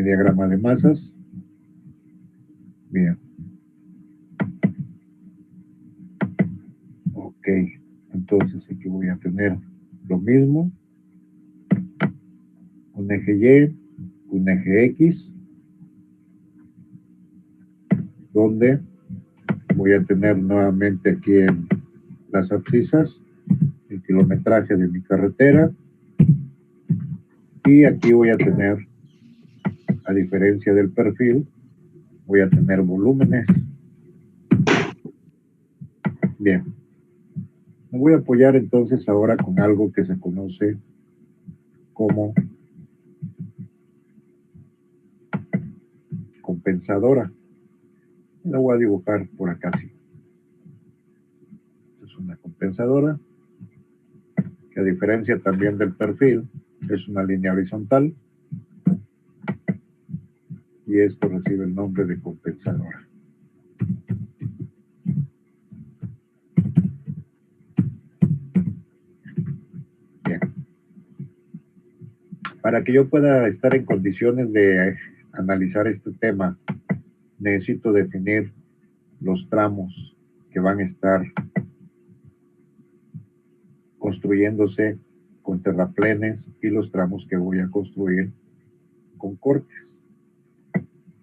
mi diagrama de masas. Bien. Ok, entonces aquí voy a tener lo mismo. Un eje Y, un eje X, donde voy a tener nuevamente aquí en las abscisas el kilometraje de mi carretera, y aquí voy a tener, a diferencia del perfil, voy a tener volúmenes. Bien, me voy a apoyar entonces ahora con algo que se conoce como compensadora. La voy a dibujar por acá así. Es una compensadora que, a diferencia también del perfil, es una línea horizontal, y esto recibe el nombre de compensadora. Bien. Para que yo pueda estar en condiciones de analizar este tema, necesito definir los tramos que van a estar construyéndose con terraplenes y los tramos que voy a construir con cortes.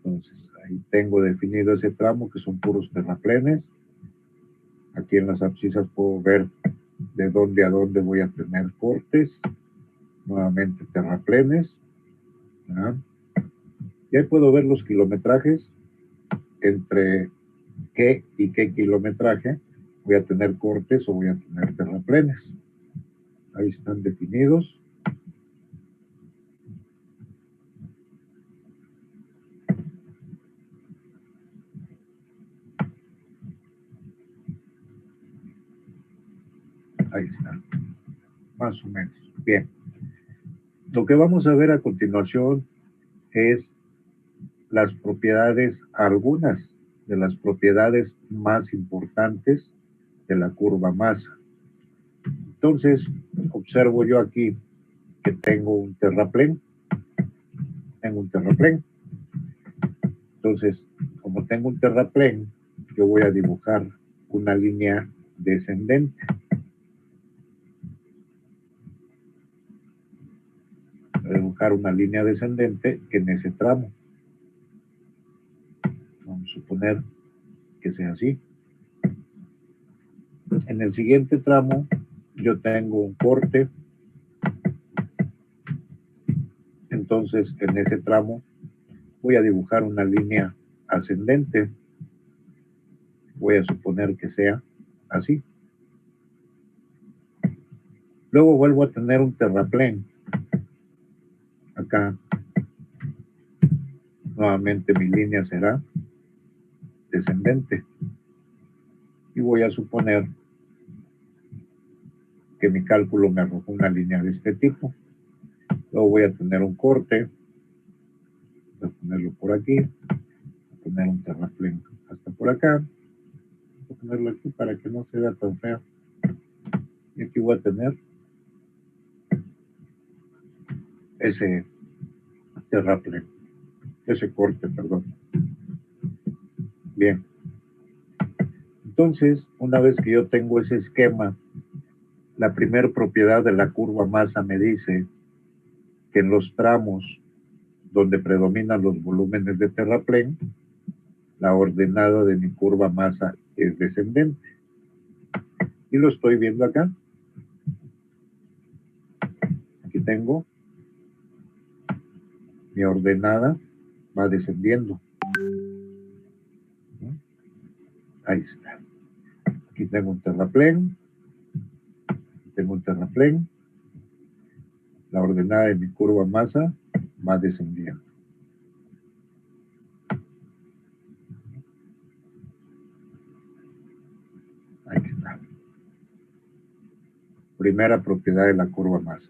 Entonces, ahí tengo definido ese tramo, que son puros terraplenes. Aquí en las abscisas puedo ver de dónde a dónde voy a tener cortes. Nuevamente terraplenes. ¿Ah? Y ahí puedo ver los kilometrajes, entre qué y qué kilometraje voy a tener cortes o voy a tener terraplenes. Ahí están definidos. Ahí está, más o menos. Bien. Lo que vamos a ver a continuación es las propiedades, algunas de las propiedades más importantes de la curva masa. Entonces, observo yo aquí que tengo un terraplén. Entonces, como tengo un terraplén, yo voy a dibujar una línea descendente. Voy a dibujar una línea descendente en ese tramo. Vamos a suponer que sea así. En el siguiente tramo, yo tengo un corte. Entonces, en ese tramo, voy a dibujar una línea ascendente. Voy a suponer que sea así. Luego vuelvo a tener un terraplén. Acá, nuevamente mi línea será descendente. Y voy a suponer que mi cálculo me arrojó una línea de este tipo. Luego voy a tener un corte. Voy a ponerlo por aquí. Voy a poner un terraplén hasta por acá. Voy a ponerlo aquí para que no se vea tan feo. Y aquí voy a tener ese terraplén. Ese corte, perdón. Bien. Entonces, una vez que yo tengo ese esquema, la primera propiedad de la curva masa me dice que en los tramos donde predominan los volúmenes de terraplén, la ordenada de mi curva masa es descendente. Y lo estoy viendo acá. Aquí tengo mi ordenada, va descendiendo. Ahí está. Aquí tengo un terraplén. Tengo un terraplén. La ordenada de mi curva masa va descendiendo. Ahí está. Primera propiedad de la curva masa.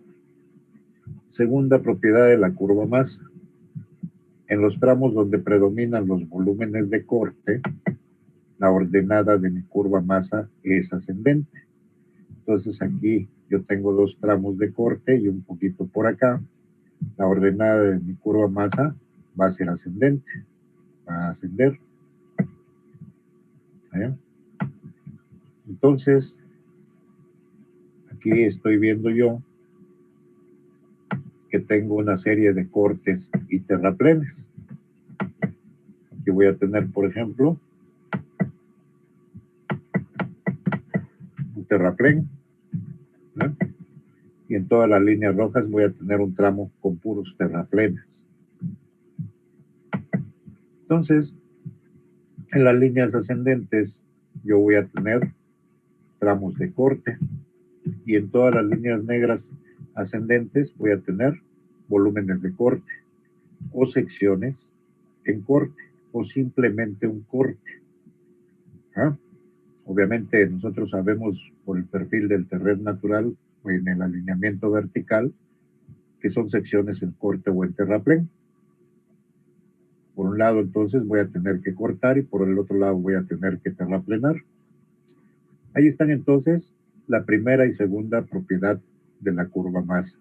Segunda propiedad de la curva masa. En los tramos donde predominan los volúmenes de corte, la ordenada de mi curva masa es ascendente. Entonces aquí yo tengo dos tramos de corte y un poquito por acá. La ordenada de mi curva masa va a ser ascendente, va a ascender. Entonces, aquí estoy viendo yo que tengo una serie de cortes y terraplenes. Aquí voy a tener, por ejemplo, un terraplén, ¿no? Y en todas las líneas rojas voy a tener un tramo con puros terraplenes. Entonces, en las líneas ascendentes yo voy a tener tramos de corte, y en todas las líneas negras ascendentes voy a tener volúmenes de corte o secciones en corte o simplemente un corte. ¿Ah? Obviamente nosotros sabemos por el perfil del terreno natural o en el alineamiento vertical que son secciones en corte o en terraplén. Por un lado entonces voy a tener que cortar y por el otro lado voy a tener que terraplenar. Ahí están entonces la primera y segunda propiedad de la curva masa.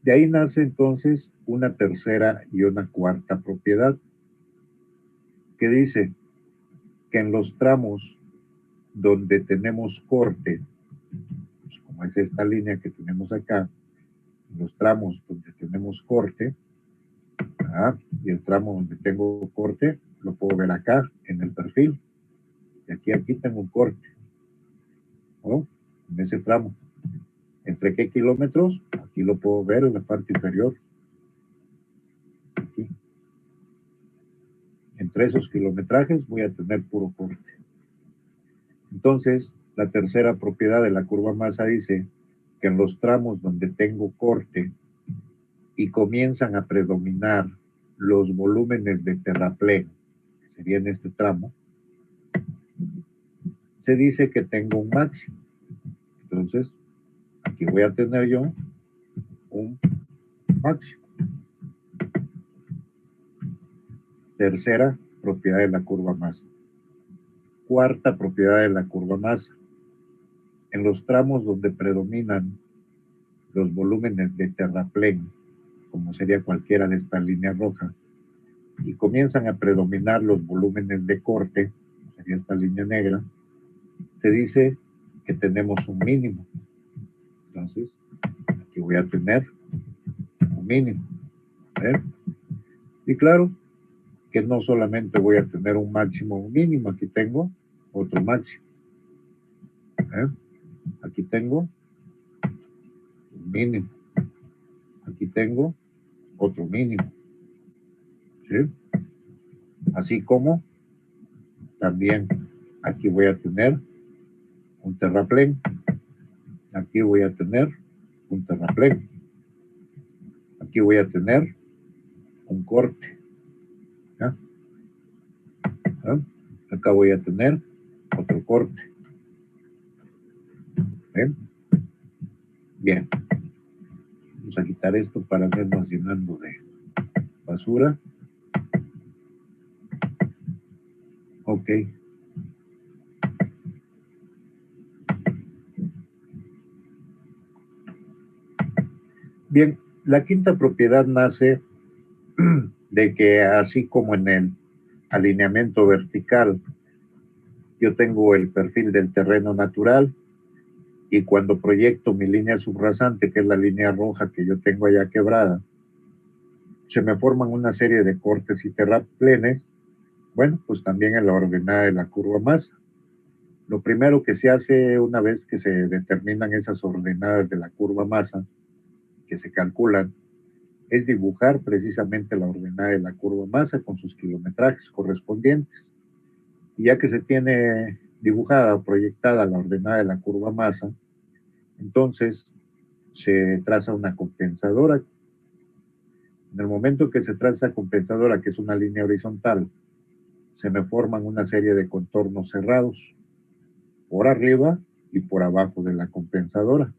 De ahí nace entonces una tercera y una cuarta propiedad que dice que en los tramos donde tenemos corte, pues como es esta línea que tenemos acá, en los tramos donde tenemos corte, y el tramo donde tengo corte lo puedo ver acá en el perfil, y aquí tengo un corte, ¿no? En ese tramo. ¿Entre qué kilómetros? Aquí lo puedo ver en la parte inferior. Aquí. Entre esos kilometrajes voy a tener puro corte. Entonces, la tercera propiedad de la curva masa dice que en los tramos donde tengo corte y comienzan a predominar los volúmenes de terraplén, que sería en este tramo, se dice que tengo un máximo. Entonces, aquí voy a tener yo un máximo. Tercera propiedad de la curva masa. Cuarta propiedad de la curva masa. En los tramos donde predominan los volúmenes de terraplén, como sería cualquiera de estas líneas rojas, y comienzan a predominar los volúmenes de corte, como sería esta línea negra, se dice que tenemos un mínimo. Entonces, aquí voy a tener un mínimo. Y claro, que no solamente voy a tener un máximo o un mínimo, aquí tengo otro máximo. Aquí tengo un mínimo. Aquí tengo otro mínimo. ¿Sí? Así como también aquí voy a tener un terraplén. Aquí voy a tener un terraplén. Aquí voy a tener un corte. ¿Ya? ¿Ya? Acá voy a tener otro corte. ¿Ven? Bien. Vamos a quitar esto para no irnos llenando de basura. Ok. Bien, la quinta propiedad nace de que así como en el alineamiento vertical yo tengo el perfil del terreno natural y cuando proyecto mi línea subrasante, que es la línea roja que yo tengo allá quebrada, se me forman una serie de cortes y terraplenes. Bueno, pues también en la ordenada de la curva masa. Lo primero que se hace una vez que se determinan esas ordenadas de la curva masa, que se calculan, es dibujar precisamente la ordenada de la curva masa con sus kilometrajes correspondientes. Y ya que se tiene dibujada o proyectada la ordenada de la curva masa, entonces se traza una compensadora. En el momento que se traza compensadora, que es una línea horizontal, se me forman una serie de contornos cerrados por arriba y por abajo de la compensadora.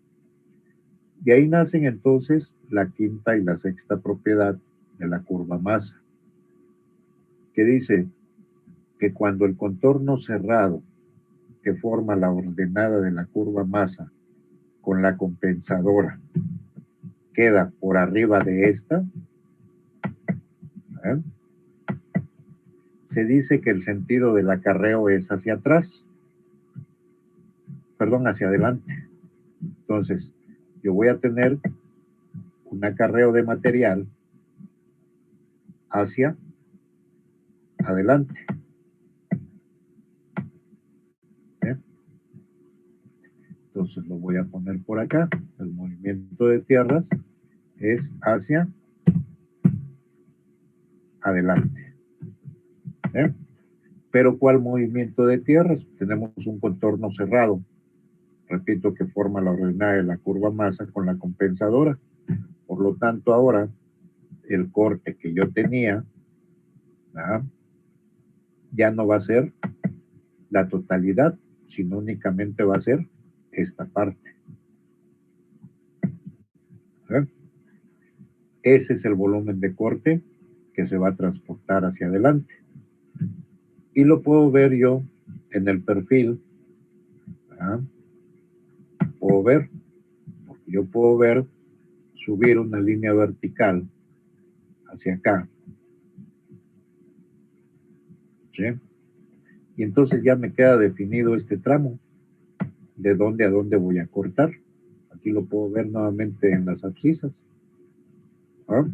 De ahí nacen entonces la quinta y la sexta propiedad de la curva masa, que dice que cuando el contorno cerrado que forma la ordenada de la curva masa con la compensadora queda por arriba de esta, ¿eh? Se dice que el sentido del acarreo es hacia atrás, perdón, hacia adelante. Entonces, yo voy a tener un acarreo de material hacia adelante. ¿Eh? Entonces lo voy a poner por acá. El movimiento de tierras es hacia adelante. ¿Eh? Pero ¿cuál movimiento de tierras? Tenemos un contorno cerrado. Repito, que forma la ordenada de la curva masa con la compensadora. Por lo tanto, ahora el corte que yo tenía, ¿ah?, ya no va a ser la totalidad, sino únicamente va a ser esta parte. ¿Eh? Ese es el volumen de corte que se va a transportar hacia adelante. Y lo puedo ver yo en el perfil. ¿Ah? Puedo ver, porque yo puedo ver subir una línea vertical hacia acá. ¿Sí? Y entonces ya me queda definido este tramo, de dónde a dónde voy a cortar. Aquí lo puedo ver nuevamente en las abscisas. ¿Ah?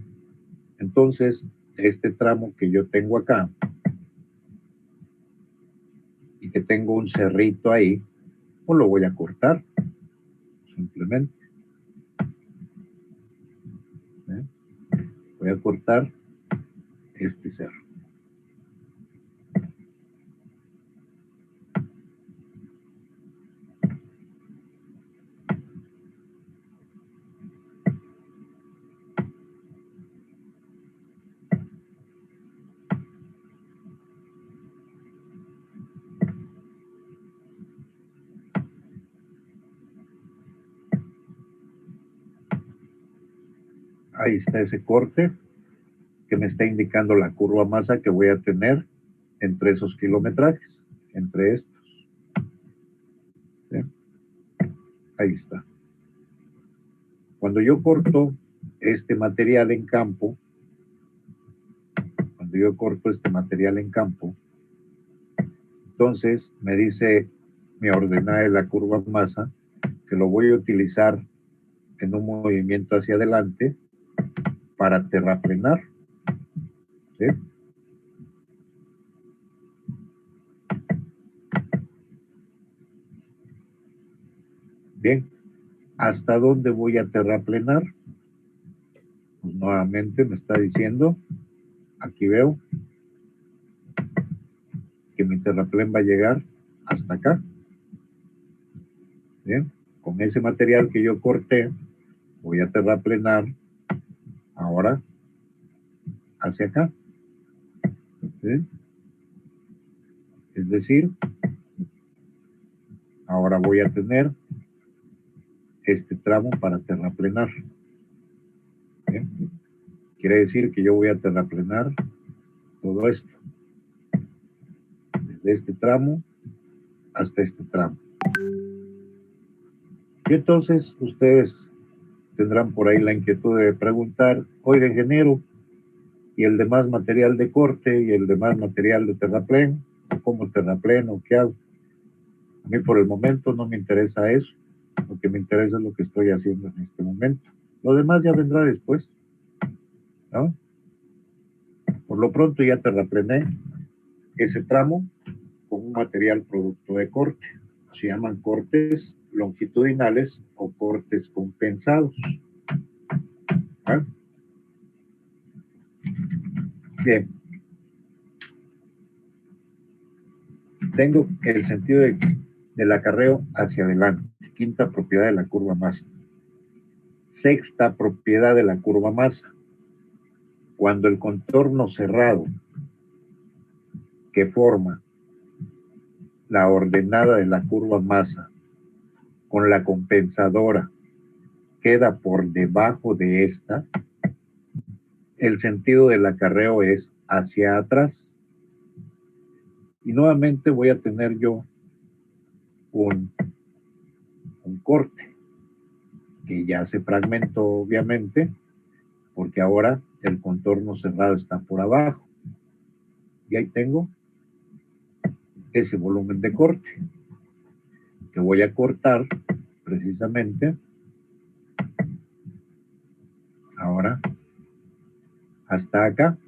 Entonces, este tramo que yo tengo acá, y que tengo un cerrito ahí, pues lo voy a cortar, simplemente. ¿Eh? Voy a cortar este cerro. Ahí está ese corte que me está indicando la curva masa que voy a tener entre esos kilometrajes, entre estos. ¿Sí? Ahí está. Cuando yo corto este material en campo, entonces me dice mi ordenada de la curva masa que lo voy a utilizar en un movimiento hacia adelante para terraplenar. ¿Sí? Bien, ¿hasta dónde voy a terraplenar? Pues nuevamente me está diciendo, aquí veo que mi terraplén va a llegar hasta acá. Bien, con ese material que yo corté, voy a terraplenar ahora hacia acá. ¿Sí? Es decir, ahora voy a tener este tramo para terraplenar. ¿Bien? Quiere decir que yo voy a terraplenar todo esto, desde este tramo hasta este tramo. Y entonces ustedes tendrán por ahí la inquietud de preguntar, oiga, ingeniero, ¿y el demás material de corte y el demás material de terraplén? ¿Cómo terrapleno? ¿Qué hago? A mí por el momento no me interesa eso. Lo que me interesa es lo que estoy haciendo en este momento. Lo demás ya vendrá después, ¿no? Por lo pronto ya terraplené ese tramo con un material producto de corte. Se llaman cortes longitudinales o cortes compensados. ¿Ah? Bien. Tengo el sentido del acarreo hacia adelante. Quinta propiedad de la curva masa. Sexta propiedad de la curva masa. Cuando el contorno cerrado que forma la ordenada de la curva masa con la compensadora queda por debajo de esta, el sentido del acarreo es hacia atrás. Y nuevamente voy a tener yo un corte que ya se fragmentó, obviamente, porque ahora el contorno cerrado está por abajo. Y ahí tengo ese volumen de corte que voy a cortar precisamente ahora hasta acá.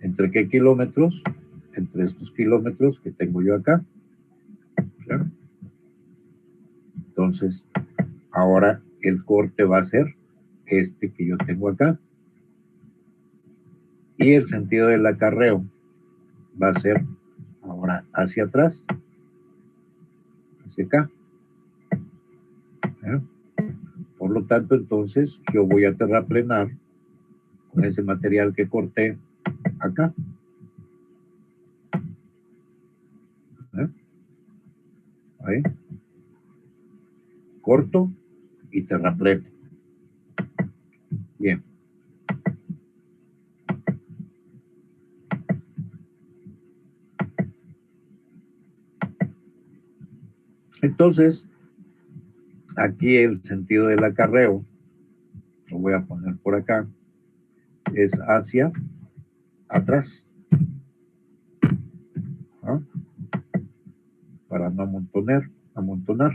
¿Entre qué kilómetros? Entre estos kilómetros que tengo yo acá. Entonces, ahora el corte va a ser este que yo tengo acá. Y el sentido del acarreo va a ser ahora hacia atrás, hacia acá. Por lo tanto, entonces, yo voy a terraplenar con ese material que corté acá. Ahí. Corto y terrapleno. Bien. Entonces, aquí el sentido del acarreo, lo voy a poner por acá, es hacia atrás. Para no amontonar.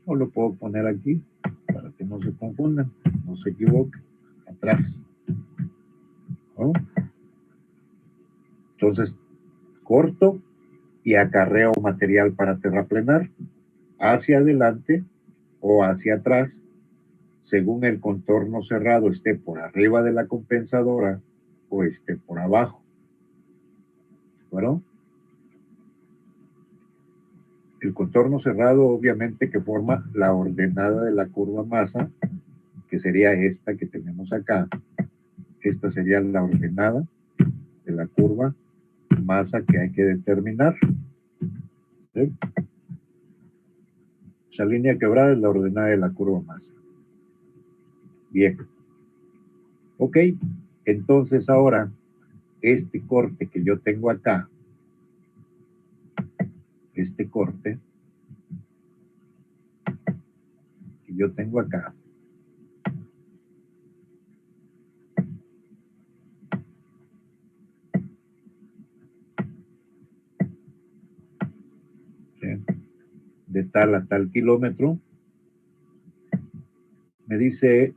O lo puedo poner aquí para que no se confundan, no se equivoquen. Atrás. Entonces, corto y acarreo material para terraplenar hacia adelante o hacia atrás, según el contorno cerrado esté por arriba de la compensadora o esté por abajo. ¿Bueno? El contorno cerrado obviamente que forma la ordenada de la curva masa, que sería esta que tenemos acá. Esta sería la ordenada de la curva masa que hay que determinar. ¿Sí? Esa línea quebrada es la ordenada de la curva masa. Bien. Ok, entonces ahora este corte que yo tengo acá, este corte que yo tengo acá, ¿sí? De tal a tal kilómetro, me dice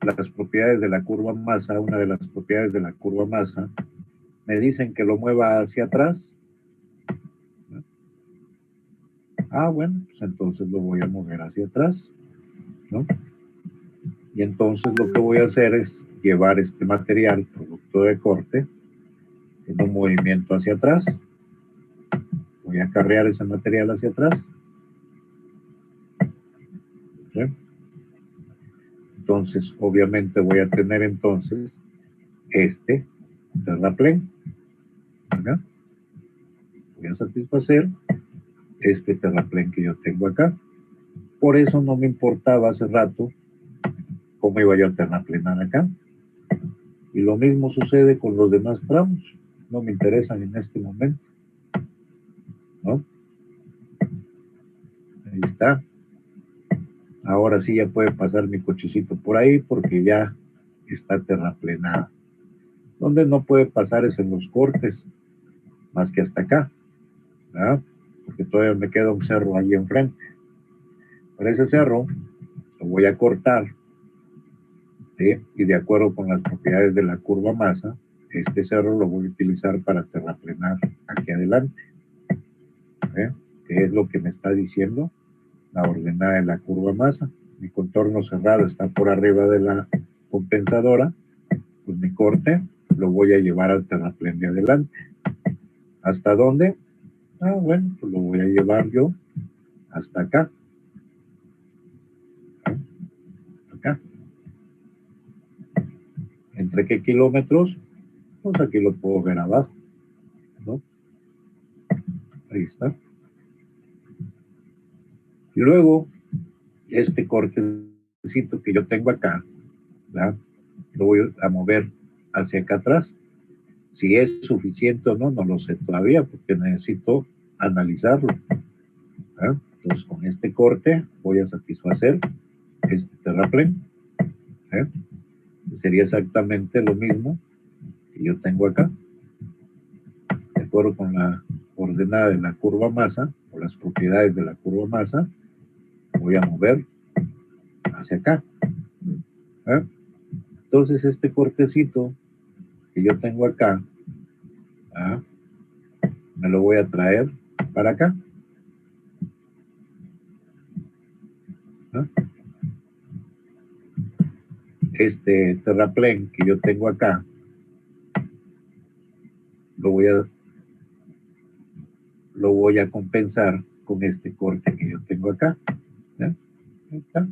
las propiedades de la curva masa, una de las propiedades de la curva masa, me dicen que lo mueva hacia atrás. Ah, bueno, pues entonces lo voy a mover hacia atrás, ¿no? Y entonces lo que voy a hacer es llevar este material, producto de corte, en un movimiento hacia atrás. Voy a acarrear ese material hacia atrás. ¿Sí? Entonces, obviamente voy a tener entonces este terraplén. ¿Verdad? Voy a satisfacer este terraplén que yo tengo acá. Por eso no me importaba hace rato cómo iba yo a terraplenar acá. Y lo mismo sucede con los demás tramos. No me interesan en este momento. ¿No? Ahí está. Ahora sí ya puede pasar mi cochecito por ahí porque ya está terraplenada. Donde no puede pasar es en los cortes, más que hasta acá, ¿verdad? Porque todavía me queda un cerro ahí enfrente. Pero ese cerro lo voy a cortar, ¿sí? Y de acuerdo con las propiedades de la curva masa, este cerro lo voy a utilizar para terraplenar aquí adelante. ¿Sí? ¿Qué es lo que me está diciendo? La ordenada de la curva masa. Mi contorno cerrado está por arriba de la compensadora, pues mi corte lo voy a llevar al terraplén de adelante. ¿Hasta dónde? Ah, bueno, pues lo voy a llevar yo hasta acá. Acá. ¿Entre qué kilómetros? Pues aquí lo puedo ver abajo, ¿no? Ahí está. Y luego, este cortecito que yo tengo acá, ¿verdad? Lo voy a mover hacia acá atrás. Si es suficiente o no, no lo sé todavía, porque necesito analizarlo. ¿Verdad? Entonces, con este corte voy a satisfacer este terraplén. ¿eh? Sería exactamente lo mismo que yo tengo acá. De acuerdo con la ordenada de la curva masa, o las propiedades de la curva masa, voy a mover hacia acá. ¿eh? Entonces este cortecito que yo tengo acá, ¿ah? me lo voy a traer para acá. ¿ah? Este terraplén que yo tengo acá, lo voy a compensar con este corte que yo tengo acá. ¿eh? Ahí está.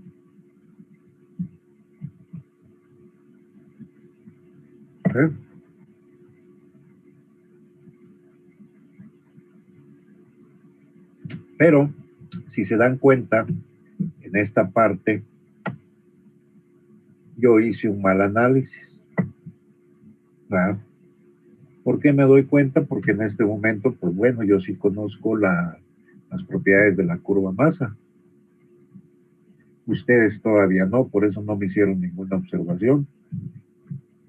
¿eh? Pero, si se dan cuenta, en esta parte, yo hice un mal análisis. ¿verdad? ¿Por qué me doy cuenta? Porque en este momento, pues bueno, yo sí conozco las propiedades de la curva masa. Ustedes todavía no, por eso no me hicieron ninguna observación.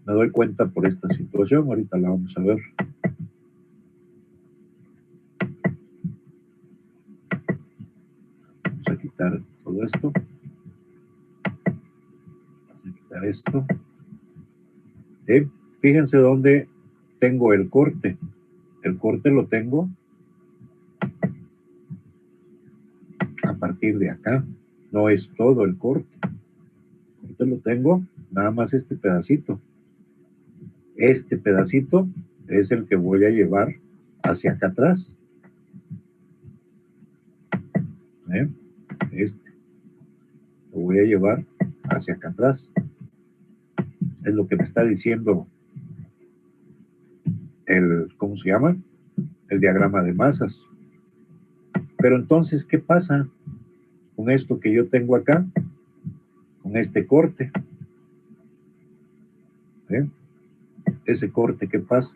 Me doy cuenta por esta situación, ahorita la vamos a ver. Vamos a quitar todo esto. Vamos a quitar esto. Fíjense dónde tengo el corte. El corte lo tengo a partir de acá. No es todo el corte. El corte lo tengo nada más este pedacito. Este pedacito es el que voy a llevar hacia acá atrás. Este lo voy a llevar hacia acá atrás. Es lo que me está diciendo ¿cómo se llama? El diagrama de masas. Pero entonces, ¿qué pasa con esto que yo tengo acá? Con este corte. Ese corte, ¿qué pasa?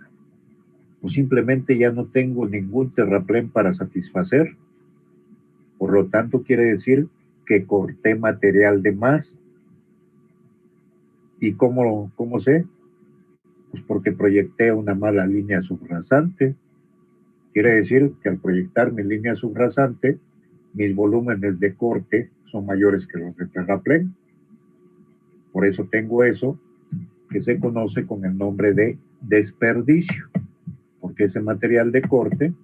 Pues simplemente ya no tengo ningún terraplén para satisfacer. Por lo tanto, quiere decir que corté material de más. ¿Y cómo sé? Pues porque proyecté una mala línea subrasante. Quiere decir que al proyectar mi línea subrasante, mis volúmenes de corte son mayores que los de terraplén. Por eso tengo eso que se conoce con el nombre de desperdicio, porque ese material de corte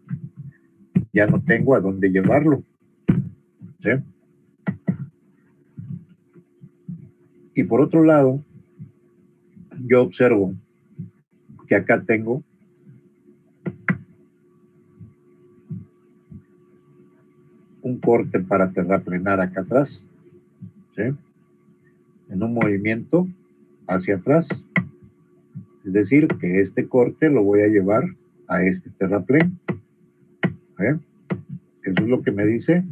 ya no tengo a dónde llevarlo. ¿sí? Y por otro lado, yo observo que acá tengo un corte para terraplenar acá atrás, ¿sí? en un movimiento hacia atrás. Es decir, que este corte lo voy a llevar a este terraplén. ¿sí? Eso es lo que me dice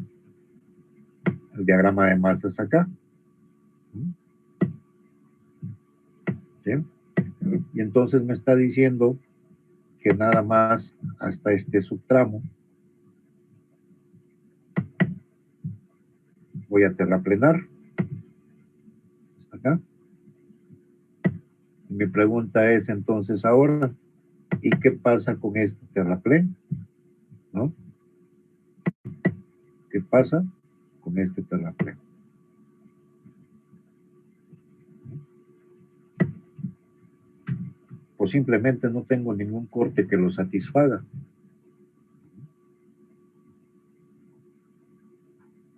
el diagrama de masas acá. ¿sí? Y entonces me está diciendo que nada más hasta este subtramo voy a terraplenar. Acá. Y mi pregunta es entonces ahora, ¿y qué pasa con este terraplén? ¿No? ¿Qué pasa con este terraplén? Pues simplemente no tengo ningún corte que lo satisfaga.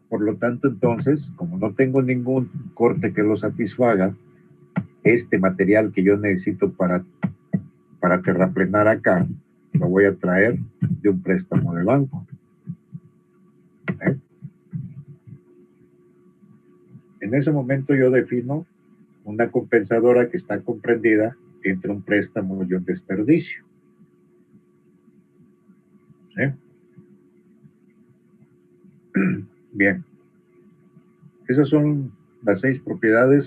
Por lo tanto, entonces, como no tengo ningún corte que lo satisfaga, este material que yo necesito para terraplenar acá, lo voy a traer de un préstamo de banco. En ese momento yo defino una compensadora que está comprendida entre un préstamo y un desperdicio. ¿Sí? Bien. Esas son las 6 propiedades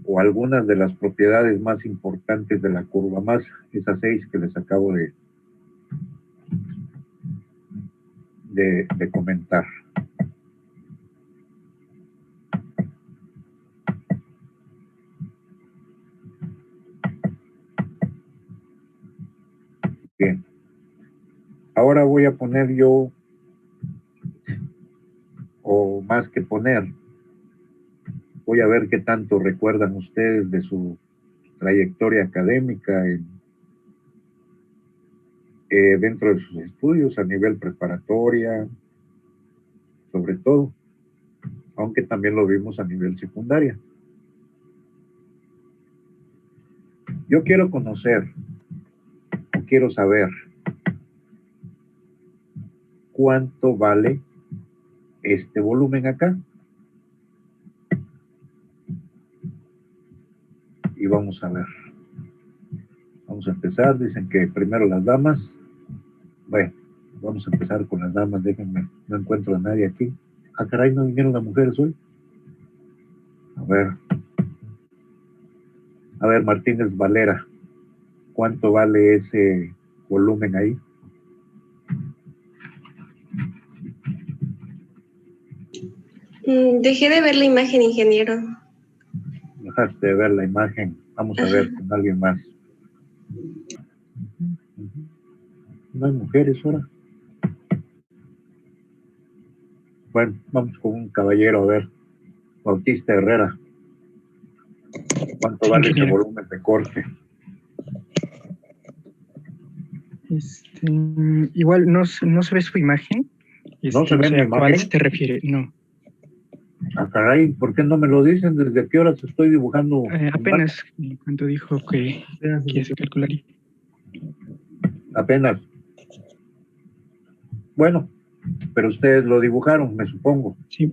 o algunas de las propiedades más importantes de la curva masa, esas 6 que les acabo de comentar. Bien. Ahora voy a poner yo, o más que poner, voy a ver qué tanto recuerdan ustedes de su trayectoria académica dentro de sus estudios a nivel preparatoria, sobre todo, aunque también lo vimos a nivel secundaria. Yo quiero conocer, o quiero saber, cuánto vale este volumen acá. Y vamos a ver. Vamos a empezar. Dicen que primero las damas. Bueno, vamos a empezar con las damas. Déjenme, no encuentro a nadie aquí. Ah, caray, ¿no vinieron las mujeres hoy? A ver, Martínez Valera, ¿cuánto vale ese volumen ahí? Dejé de ver la imagen, ingeniero. Dejaste de ver la imagen. Vamos a ver con alguien más. No hay mujeres ahora. Bueno, vamos con un caballero, a ver. Bautista Herrera. ¿Cuánto vale ese volumen de corte? Igual no se ve su imagen. ¿No se ve mi ¿A cuál imagen? te refiere? No. Ah, caray, ¿por qué no me lo dicen? ¿Desde qué horas estoy dibujando? Apenas, cuando dijo que se calcularía. Apenas. Bueno, pero ustedes lo dibujaron, me supongo. Sí.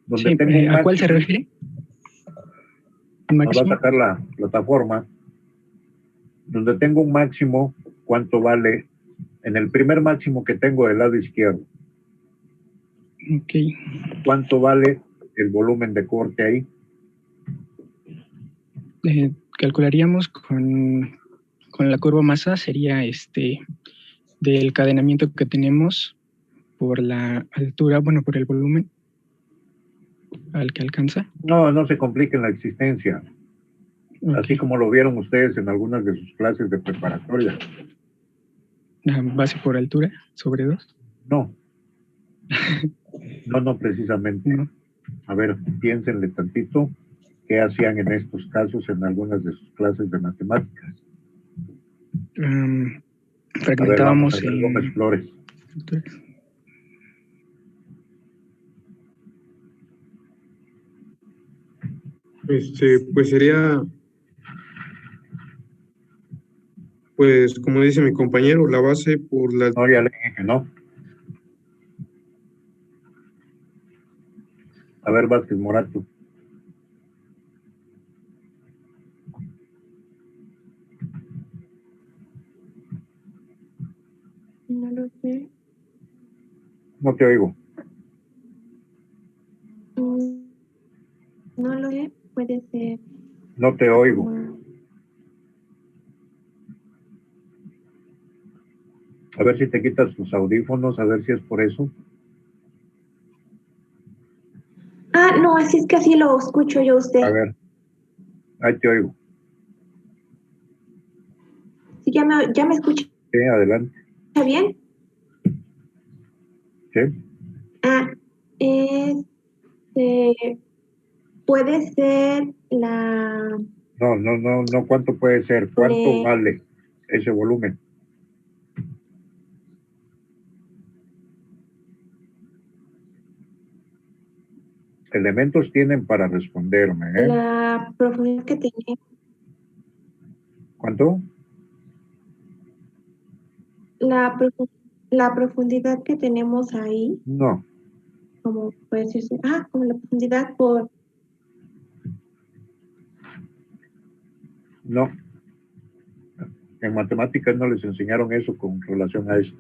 Donde Sí, tengo un máximo, ¿a cuál se refiere? Nos va a sacar la plataforma. Donde tengo un máximo, ¿cuánto vale? En el primer máximo que tengo del lado izquierdo. Ok. ¿Cuánto vale el volumen de corte ahí? Calcularíamos con la curva masa, sería del cadenamiento que tenemos por la altura, bueno, por el volumen al que alcanza. No se compliquen la existencia. Okay. Así como lo vieron ustedes en algunas de sus clases de preparatoria. ¿Base por altura sobre 2? No. No, precisamente. No. A ver, piénsenle tantito qué hacían en estos casos en algunas de sus clases de matemáticas. Fragmentábamos a ver, Gómez Flores. Pues sería, pues como dice mi compañero, la base por la... No, ya le dije, ¿no? A ver, Vázquez Morato. No lo sé. No te oigo. No lo sé, puede ser. No te oigo. A ver si te quitas tus audífonos, a ver si es por eso. Ah, no, así es que así lo escucho yo a usted. A ver, ahí te oigo. Sí, ya me escucha. Sí, adelante. ¿Está bien? Sí. Ah, puede ser la... No, ¿cuánto puede ser? ¿Cuánto vale ese volumen? Elementos tienen para responderme, ¿eh? La profundidad que tenía. ¿Cuánto? La profundidad que tenemos ahí. No. Como puede decirse, como la profundidad por... No. En matemáticas no les enseñaron eso con relación a eso.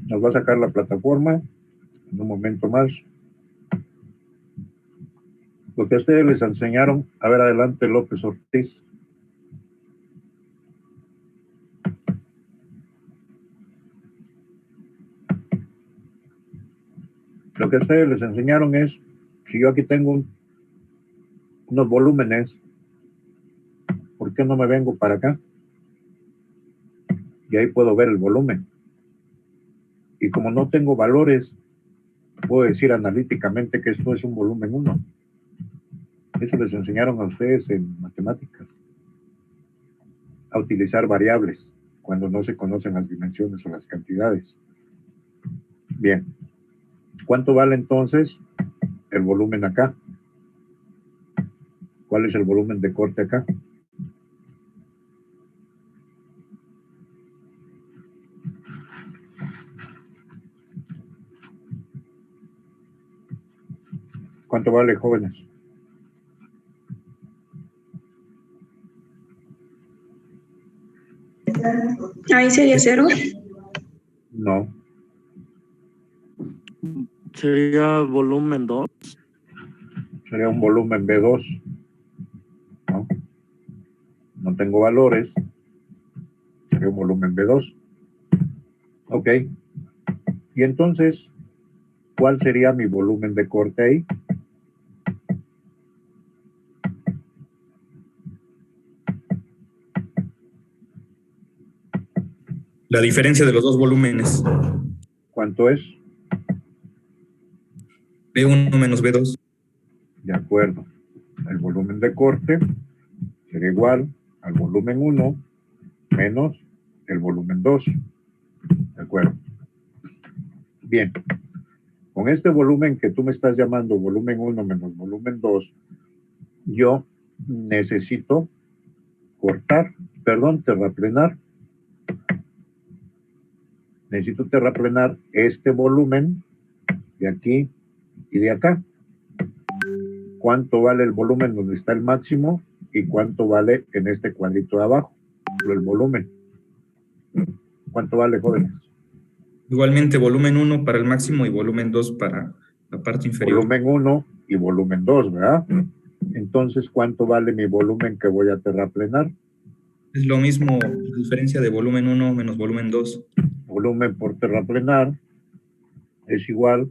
Nos va a sacar la plataforma en un momento más. Lo que a ustedes les enseñaron, a ver, adelante, López Ortiz. Lo que a ustedes les enseñaron es, si yo aquí tengo unos volúmenes, ¿por qué no me vengo para acá? Y ahí puedo ver el volumen. Y como no tengo valores, puedo decir analíticamente que esto es un volumen 1. Eso les enseñaron a ustedes en matemáticas, a utilizar variables cuando no se conocen las dimensiones o las cantidades. Bien, ¿cuánto vale entonces el volumen acá? ¿Cuál es el volumen de corte acá? ¿Cuánto vale, jóvenes? Ahí sería 0. No, Sería volumen 2. sería un volumen B2. ¿No? No tengo valores, sería un volumen B2. Ok. Y entonces, ¿cuál sería mi volumen de corte ahí? La diferencia de los dos volúmenes. ¿Cuánto es? B1 menos B2. De acuerdo. El volumen de corte sería igual al volumen 1 menos el volumen 2. De acuerdo. Bien. Con este volumen que tú me estás llamando volumen 1 menos volumen 2, yo necesito terraplenar. Necesito terraplenar este volumen de aquí y de acá. ¿Cuánto vale el volumen donde está el máximo y cuánto vale en este cuadrito de abajo? El volumen. ¿Cuánto vale, jóvenes? Igualmente volumen 1 para el máximo y volumen 2 para la parte inferior. Volumen 1 y volumen 2, ¿verdad? Entonces, ¿cuánto vale mi volumen que voy a terraplenar? Es lo mismo, la diferencia de volumen 1 menos volumen 2. Volumen por terraplenar es igual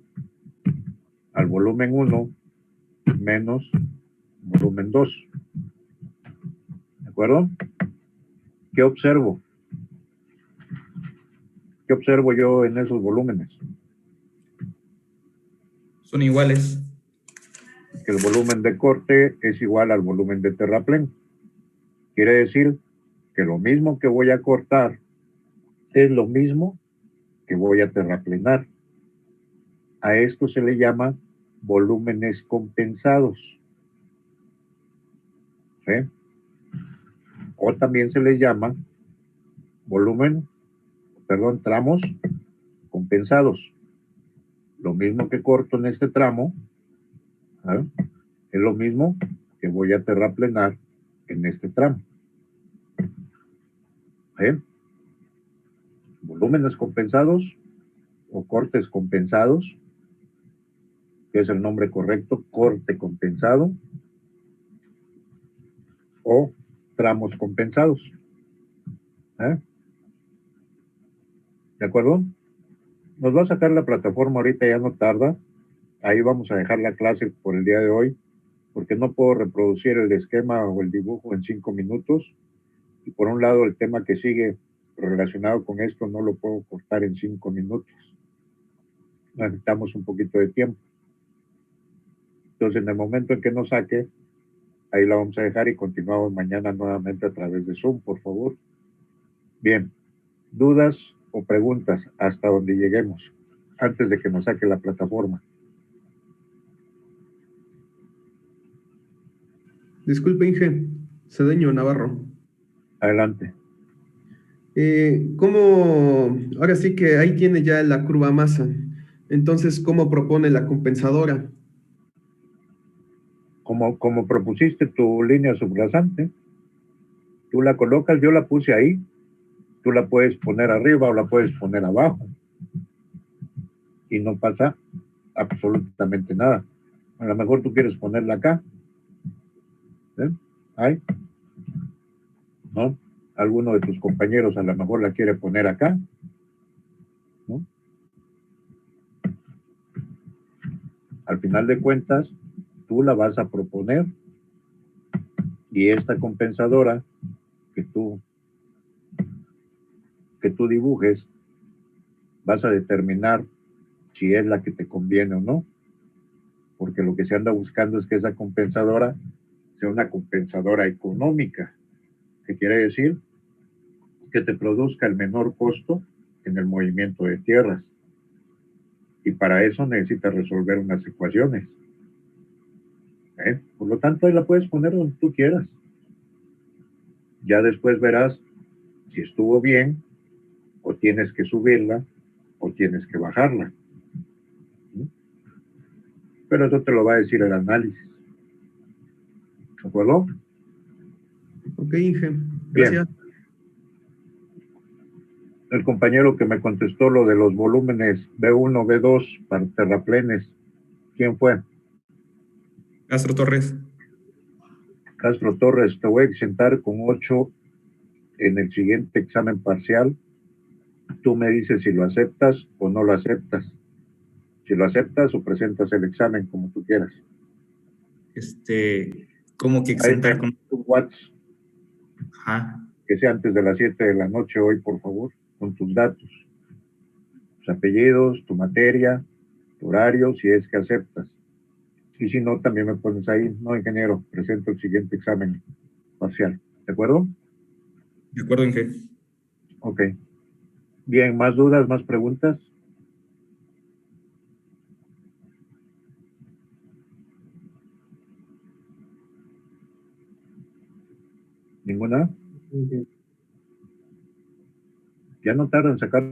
al volumen 1 menos volumen 2. ¿De acuerdo? ¿Qué observo? ¿Qué observo yo en esos volúmenes? Son iguales. Que el volumen de corte es igual al volumen de terraplén. Quiere decir que lo mismo que voy a cortar es lo mismo que voy a terraplenar. A esto se le llama volúmenes compensados. ¿Sí? O también se les llama tramos compensados. Lo mismo que corto en este tramo, ¿eh? Es lo mismo que voy a terraplenar en este tramo. ¿Eh? Volúmenes compensados o cortes compensados, que es el nombre correcto, corte compensado, o tramos compensados. ¿Eh? ¿De acuerdo? Nos va a sacar la plataforma ahorita, ya no tarda. Ahí vamos a dejar la clase por el día de hoy, porque no puedo reproducir el esquema o el dibujo en 5 minutos. Y por un lado, el tema que sigue relacionado con esto no lo puedo cortar en 5 minutos. Necesitamos un poquito de tiempo. Entonces, en el momento en que nos saque, ahí la vamos a dejar y continuamos mañana nuevamente a través de Zoom, por favor. Bien, dudas o preguntas hasta donde lleguemos, antes de que nos saque la plataforma. Disculpe, Inge. Cedeño Navarro. Adelante. Ahora sí que ahí tiene ya la curva masa. Entonces, ¿cómo propone la compensadora? Como propusiste tu línea subrasante, tú la colocas, yo la puse ahí, tú la puedes poner arriba o la puedes poner abajo y no pasa absolutamente nada. A lo mejor tú quieres ponerla acá. ¿Eh? Ahí. ¿No? Alguno de tus compañeros a lo mejor la quiere poner acá. ¿No? Al final de cuentas, tú la vas a proponer Y esta compensadora que tú dibujes, vas a determinar si es la que te conviene o no, porque lo que se anda buscando es que esa compensadora sea una compensadora económica, que quiere decir que te produzca el menor costo en el movimiento de tierras. Y para eso necesitas resolver unas ecuaciones. Por lo tanto, ahí la puedes poner donde tú quieras. Ya después verás si estuvo bien, o tienes que subirla, o tienes que bajarla. Pero eso te lo va a decir el análisis. ¿De acuerdo? Ok, Inge. Bien. Gracias. El compañero que me contestó lo de los volúmenes B1, B2 para terraplenes, ¿quién fue? Castro Torres. Castro Torres, te voy a exentar con 8 en el siguiente examen parcial. Tú me dices si lo aceptas o no lo aceptas. Si lo aceptas o presentas el examen como tú quieras. ¿Cómo que exentar con? Tu WhatsApp, Ajá. que sea antes de las 7 de la noche hoy, por favor, con tus datos, tus apellidos, tu materia, tu horario, si es que aceptas. Y si no, también me pones ahí, no, ingeniero, presento el siguiente examen parcial. ¿De acuerdo? De acuerdo, Inge. Ok. Bien, ¿más dudas, más preguntas? ¿Ninguna? Ya no tardan en sacar